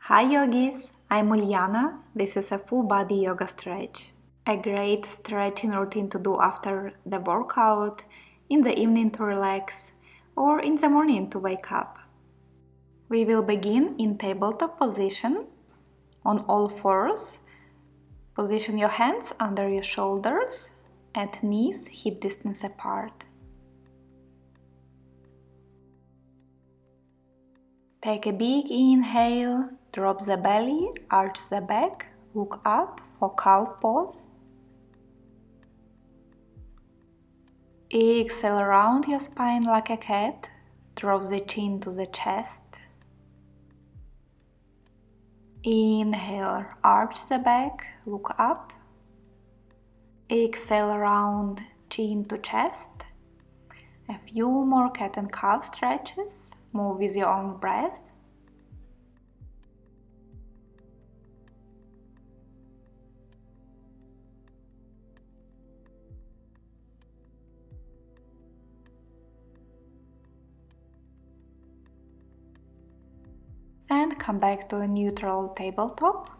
Hi yogis, I'm Uliana. This is a full body yoga stretch. A great stretching routine to do after the workout, in the evening to relax, or in the morning to wake up. We will begin in tabletop position on all fours. Position your hands under your shoulders and knees hip distance apart. Take a big inhale, drop the belly, arch the back, look up for cow pose. Exhale around your spine like a cat, drop the chin to the chest. Inhale, arch the back, look up. Exhale around, chin to chest. A few more cat and cow stretches. Move with your own breath. And come back to a neutral tabletop.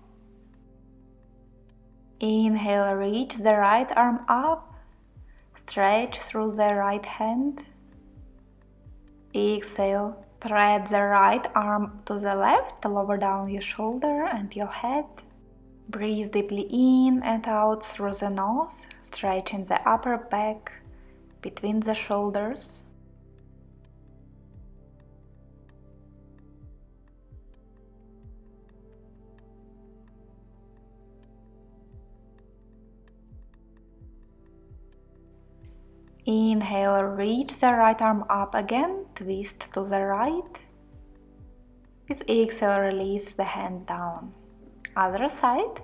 Inhale, reach the right arm up. Stretch through the right hand. Exhale, thread the right arm to the left, lower down your shoulder and your head. Breathe deeply in and out through the nose, stretching the upper back between the shoulders. Inhale, reach the right arm up again, twist to the right. With exhale, release the hand down. Other side.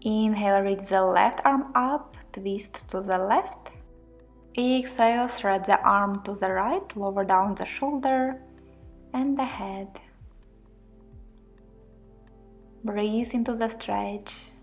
Inhale, reach the left arm up, twist to the left. Exhale, thread the arm to the right, lower down the shoulder and the head. Breathe into the stretch.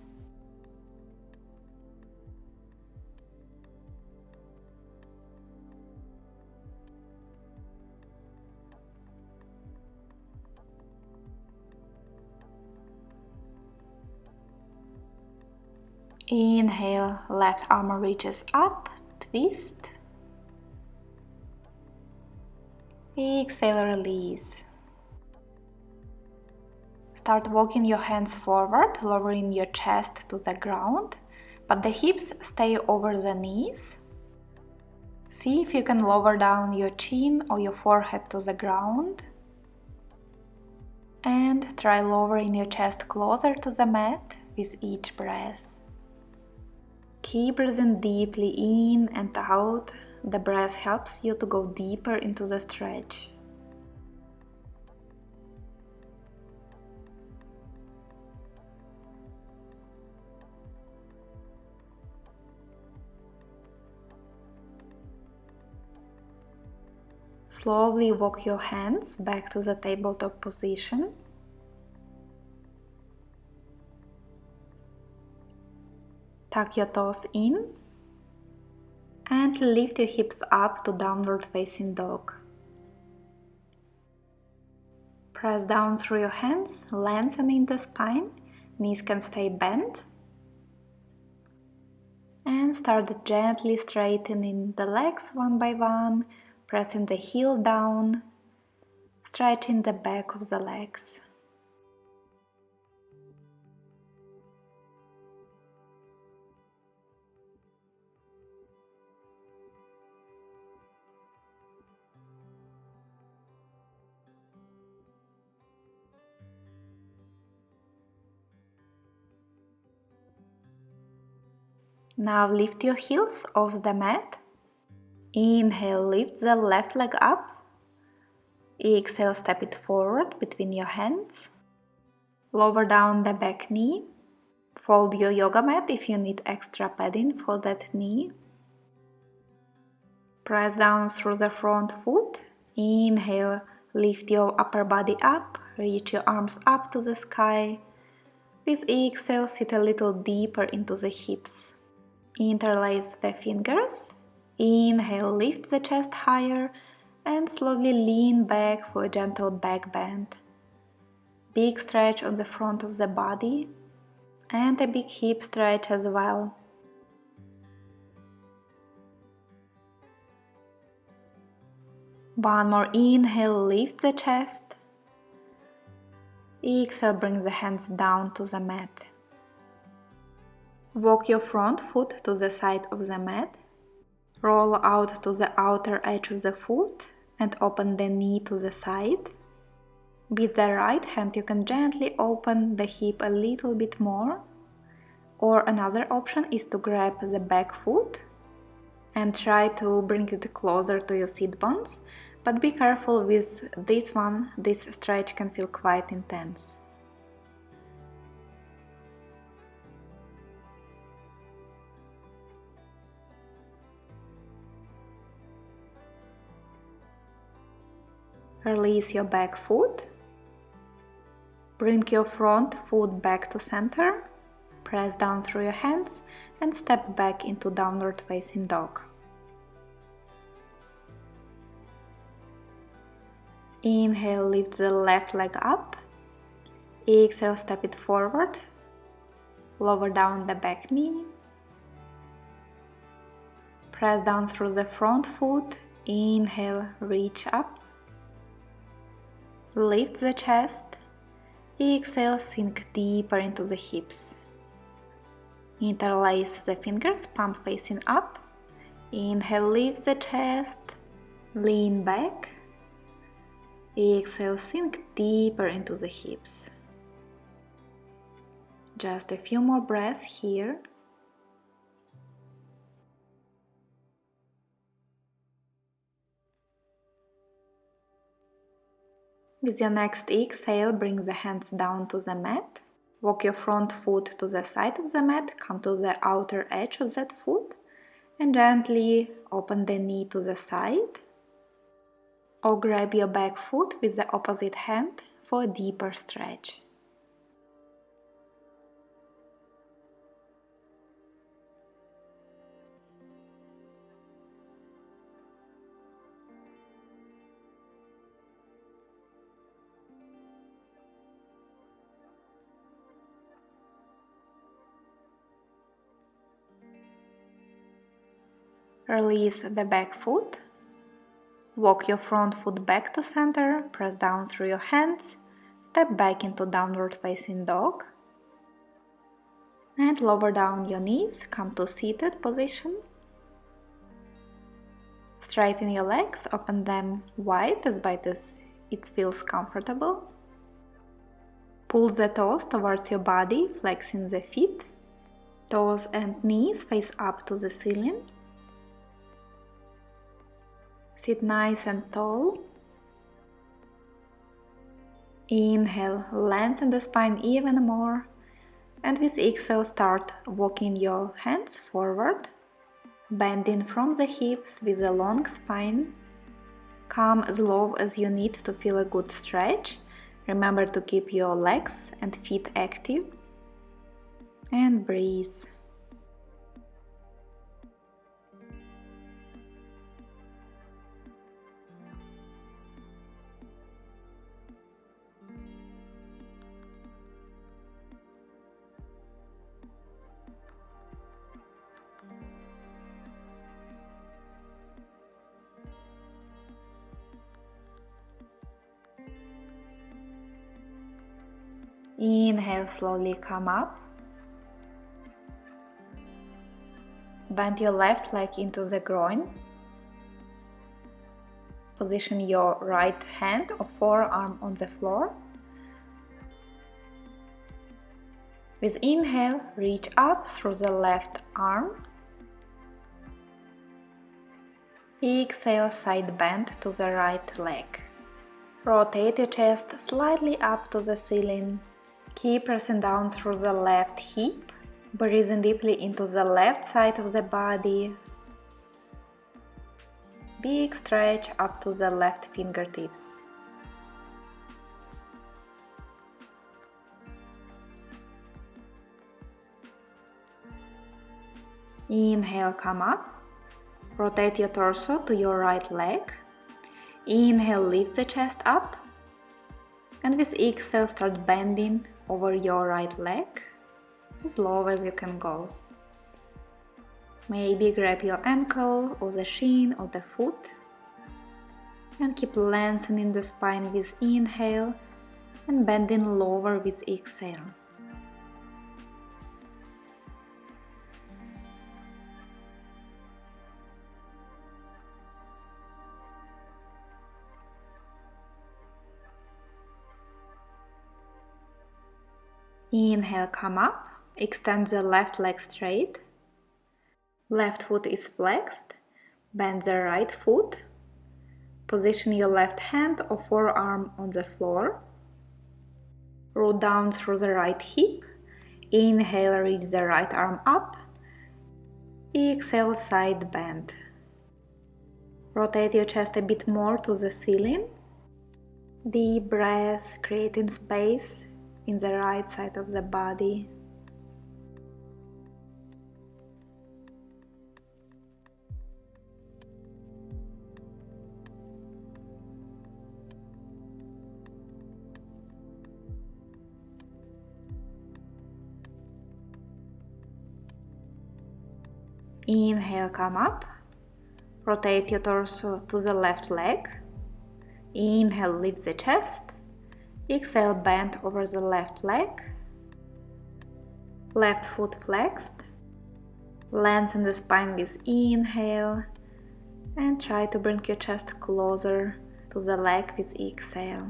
Inhale, left arm reaches up, twist. Exhale, release. Start walking your hands forward, lowering your chest to the ground, but the hips stay over the knees. See if you can lower down your chin or your forehead to the ground. And try lowering your chest closer to the mat with each breath. Keep breathing deeply in and out. The breath helps you to go deeper into the stretch. Slowly walk your hands back to the tabletop position. Tuck your toes in and lift your hips up to downward facing dog. Press down through your hands, lengthening the spine. Knees can stay bent. And start gently straightening the legs one by one, pressing the heel down, stretching the back of the legs. Now lift your heels off the mat. Inhale, lift the left leg up. Exhale, step it forward between your hands. Lower down the back knee. Fold your yoga mat if you need extra padding for that knee. Press down through the front foot. Inhale, lift your upper body up. Reach your arms up to the sky. With exhale, sit a little deeper into the hips. Interlace the fingers. Inhale, lift the chest higher and slowly lean back for a gentle back bend. Big stretch on the front of the body and a big hip stretch as well. One more inhale, lift the chest. Exhale, bring the hands down to the mat. Walk your front foot to the side of the mat. Roll out to the outer edge of the foot and open the knee to the side. With the right hand you can gently open the hip a little bit more. Or another option is to grab the back foot and try to bring it closer to your sit bones. But be careful with this one, this stretch can feel quite intense. Release your back foot. Bring your front foot back to center. Press down through your hands and step back into downward facing dog. Inhale, lift the left leg up. Exhale, step it forward. Lower down the back knee. Press down through the front foot. Inhale, reach up. Lift the chest. Exhale, sink deeper into the hips. Interlace the fingers, palm facing up. Inhale, lift the chest. Lean back. Exhale, sink deeper into the hips. Just a few more breaths here. With your next exhale, bring the hands down to the mat. Walk your front foot to the side of the mat, come to the outer edge of that foot and gently open the knee to the side. Or grab your back foot with the opposite hand for a deeper stretch. Release the back foot. Walk your front foot back to center, press down through your hands, step back into downward facing dog. And lower down your knees, come to seated position. Straighten your legs, open them wide as it feels comfortable. Pull the toes towards your body, flexing the feet. Toes and knees face up to the ceiling. Sit nice and tall. Inhale, lengthen the spine even more. And with exhale, start walking your hands forward, bending from the hips with a long spine. Come as low as you need to feel a good stretch. Remember to keep your legs and feet active. And breathe. Inhale, slowly come up. Bend your left leg into the groin. Position your right hand or forearm on the floor. With inhale, reach up through the left arm. Exhale, side bend to the right leg. Rotate your chest slightly up to the ceiling. Keep pressing down through the left hip. Breathing deeply into the left side of the body. Big stretch up to the left fingertips. Inhale, come up. Rotate your torso to your right leg. Inhale, lift the chest up. And with exhale, start bending over your right leg as low as you can go. Maybe grab your ankle or the shin or the foot and keep lengthening the spine with inhale and bending lower with exhale. Inhale, come up, extend the left leg straight. Left foot is flexed, bend the right foot. Position your left hand or forearm on the floor. Root down through the right hip. Inhale, reach the right arm up. Exhale, side bend. Rotate your chest a bit more to the ceiling. Deep breath, creating space in the right side of the body. Inhale, come up. Rotate your torso to the left leg. Inhale, lift the chest. Exhale, bend over the left leg. Left foot flexed. Lengthen the spine with inhale. And try to bring your chest closer to the leg with exhale.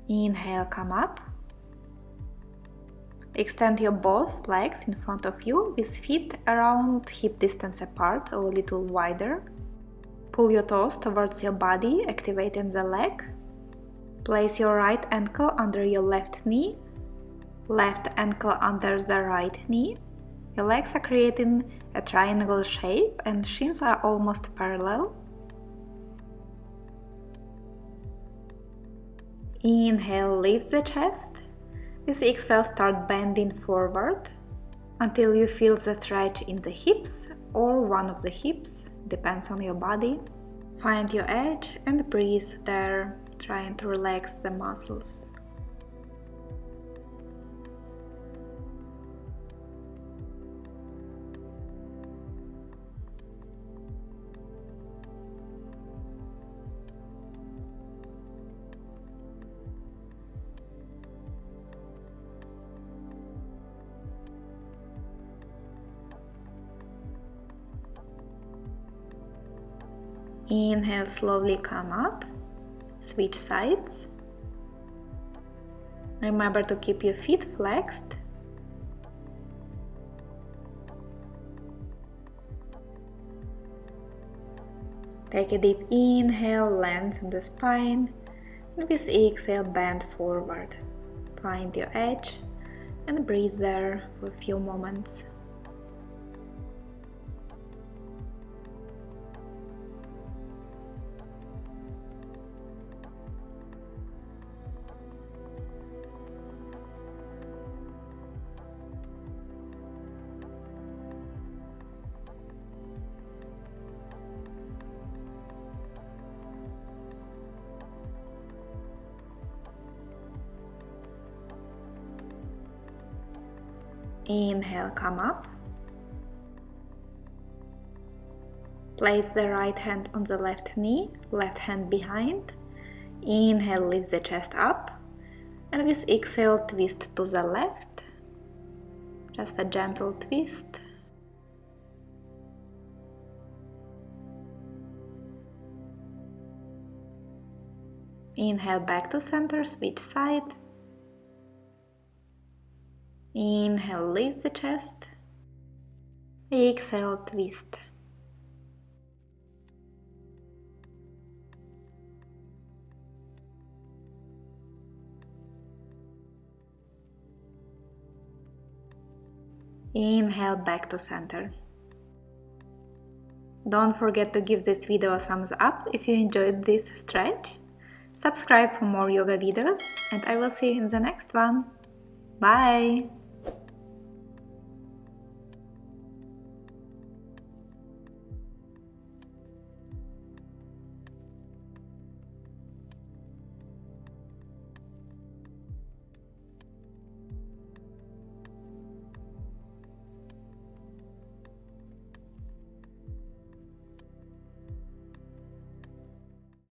Inhale, come up. Extend your both legs in front of you with feet around hip distance apart or a little wider. Pull your toes towards your body, activating the leg. Place your right ankle under your left knee, left ankle under the right knee. Your legs are creating a triangle shape and shins are almost parallel. Inhale, lift the chest. With exhale, start bending forward until you feel the stretch in the hips or one of the hips, depends on your body. Find your edge and breathe there, trying to relax the muscles. Inhale, slowly come up, switch sides. Remember to keep your feet flexed. Take a deep inhale, lengthen the spine, and with exhale, bend forward. Find your edge and breathe there for a few moments. Inhale, come up. Place the right hand on the left knee, left hand behind. Inhale, lift the chest up. And with exhale, twist to the left. Just a gentle twist. Inhale, back to center, switch side. Inhale, lift the chest. Exhale, twist. Inhale, back to center. Don't forget to give this video a thumbs up if you enjoyed this stretch. Subscribe for more yoga videos and I will see you in the next one. Bye!